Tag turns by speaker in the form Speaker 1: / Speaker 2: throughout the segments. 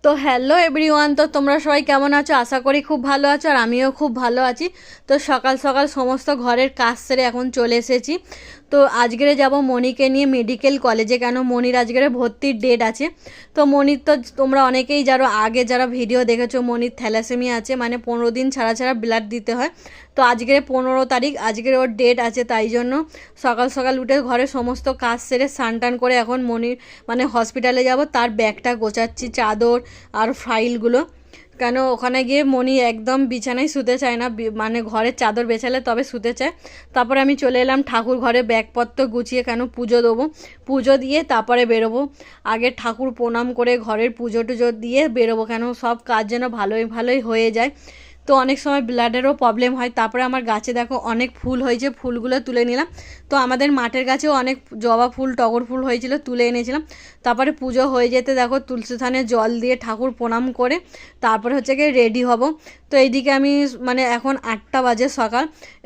Speaker 1: তো hello everyone, তো তোমরা সবাই কেমন আছো? আশা করি খুব ভালো আছো, আর আমিও খুব ভালো আছি। তো সকাল সকাল সমস্ত ঘরের কাজ সেরে এখন চলে এসেছি। তো আজকেরে যাব মনিকে নিয়ে মেডিকেল কলেজে, কেন মনির আজকেরে ভর্তির ডেট আছে। তো মনির তো তোমরা অনেকেই আগে যারা ভিডিও দেখেছো, মনির থ্যালাসেমিয়া আছে, মানে 15 দিন ছাড়া ছাড়া ব্লাড দিতে হয়। তো আজকের 15 তারিখ, আজকের ওর ডেট আছে, তাই জন্য সকাল সকাল উঠে ঘরে সমস্ত কাজ সেরে স্নান টান করে এখন মনির মানে হসপিটালে যাব। তার ব্যাগটা গোছাচ্ছি, চাদর আর ফাইলগুলো, কেন ওখানে গিয়ে মনি একদম বিছানায় শুতে চায় না, মানে ঘরের চাদর বেছালে তবে শুতে চায়। তারপরে আমি চলে এলাম ঠাকুর ঘরে ব্যাগপত্র গুছিয়ে, কেন পুজো দেবো, পুজো দিয়ে তারপরে বেরোবো। আগে ঠাকুর প্রণাম করে ঘরের পুজো টুজো দিয়ে বেরোবো, কেন সব কাজ যেন ভালোই ভালোই হয়ে যায়। তো অনেক সময় ব্লাডেরও প্রবলেম হয়। তারপরে আমার গাছে দেখো অনেক ফুল হয়েছে, ফুলগুলো তুলে নিলাম। তো আমাদের মাঠের গাছেও অনেক জবা ফুল টগর ফুল হয়েছিল, তুলে এনেছিলাম। তারপরে পুজো হয়ে যেতে দেখো তুলসী থানে জল দিয়ে ঠাকুর প্রণাম করে তারপরে হচ্ছে গিয়ে রেডি হব। তো এইদিকে আমি মানে এখন 8টা বাজে,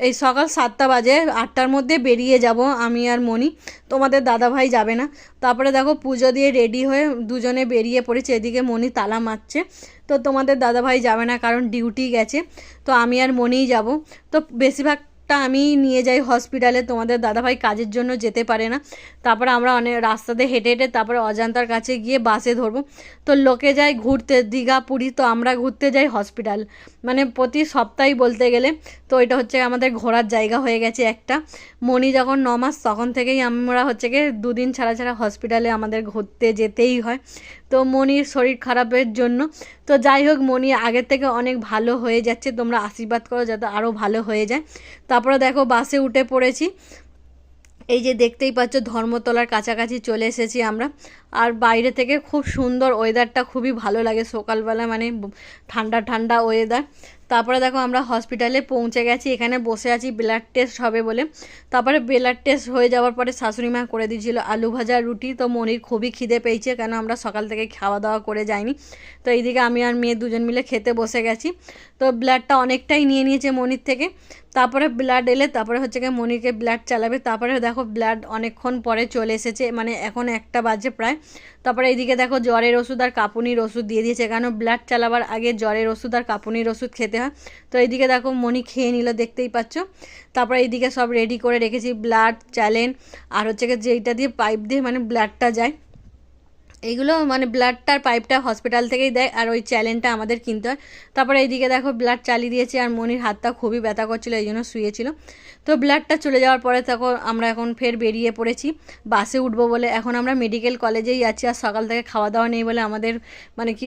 Speaker 1: এই সকাল 7টা বাজে, 8টার মধ্যে বেরিয়ে যাব আমি আর মনি, তোমাদের দাদাভাই যাবে না। তারপরে দেখো পুজো দিয়ে রেডি হয়ে দুজনে বেরিয়ে পড়েছে। এদিকে মনি তালা মারছে। তো তোমাদের দাদাভাই যাবে না, কারণ ডিউটি গেছে। তো আমি আর মনিই যাব। তো বেশিরভাগটা আমি নিয়ে যাই হসপিটালে, তোমাদের দাদাভাই কাজের জন্য যেতে পারে না। তারপরে আমরা অনেক রাস্তাতে হেঁটে হেঁটে তারপরে অজান্তার কাছে গিয়ে বাসে ধরবো। তো লোকে যায় ঘুরতে দীঘা পুরী, তো আমরা ঘুরতে যাই হসপিটাল, মানে প্রতি সপ্তাহেই বলতে গেলে। তো এটা হচ্ছে আমাদের ঘোরার জায়গা হয়ে গেছে একটা। মনি যখন 9 মাস তখন থেকেই আমরা হচ্ছে গিয়ে 2 দিন ছাড়া ছাড়া হসপিটালে আমাদের ঘুরতে যেতেই হয়। তো মনির শরীর খারাপের জন্য। তো যাই হোক, মনি আগের থেকে অনেক ভালো হয়ে যাচ্ছে, তোমরা আশীর্বাদ করো যাতে আরও ভালো হয়ে যায়। তারপরে দেখো বাসে উঠে পড়েছি। এই যে দেখতেই পাচ্ছ ধর্মতলার কাছাকাছি চলে এসেছি আমরা। আর বাইরে থেকে খুব সুন্দর ওয়েদারটা, খুবই ভালো লাগে সকালবেলা, মানে ঠান্ডা ঠান্ডা ওয়েদার। তারপরে দেখো আমরা হসপিটালে পৌঁছে গেছি, এখানে বসে আছি ব্লাড টেস্ট হবে বলে। তারপরে ব্লাড টেস্ট হয়ে যাওয়ার পরে শাশুড়ি মা করে দিয়েছিল আলু ভাজা রুটি। তো মনির খুবই খিদে পেয়েছে, কেন আমরা সকাল থেকে খাওয়া দাওয়া করে যাইনি। তো এইদিকে আমি আর মেয়ে দুজন মিলে খেতে বসে গেছি। তো ব্লাডটা অনেকটাই নিয়ে নিয়েছে মনির থেকে। তারপরে ব্লাড এলে তারপরে হচ্ছে গিয়ে মনিকে ব্লাড চালাবে। তারপরে দেখো ব্লাড অনেকক্ষণ পরে চলে এসেছে, মানে এখন 1টা বাজে প্রায়। তারপরে এইদিকে দেখো জ্বরের ওষুধ আর কাঁপুনির ওষুধ দিয়ে দিয়েছে, কারণ ব্লাড চালাবার আগে জ্বরের ওষুধ আর কাঁপুনির ওষুধ খেতে হয়। তো এইদিকে দেখো মনি খেয়ে নিল, দেখতেই পাচ্ছ। তারপরে এইদিকে সব রেডি করে রেখেছি, ব্লাড চ্যালেঞ্জ আর হচ্ছে গিয়ে যেইটা দিয়ে পাইপ দিয়ে মানে ব্লাডটা যায়, এইগুলো মানে ব্লাডটার পাইপটা হসপিটাল থেকেই দেয়, আর ওই চ্যালেঞ্জটা আমাদের কিনতে হয়। তারপরে এইদিকে দেখো ব্লাড চালিয়ে দিয়েছে, আর মনির হাতটা খুবই ব্যথা করছিলো, এই জন্য শুয়েছিল। তো ব্লাডটা চলে যাওয়ার পরে তখন আমরা এখন ফের বেরিয়ে পড়েছি বাসে উঠবো বলে। এখন আমরা মেডিকেল কলেজেই আছি, আর সকাল থেকে খাওয়া দাওয়া নেই বলে আমাদের মানে কি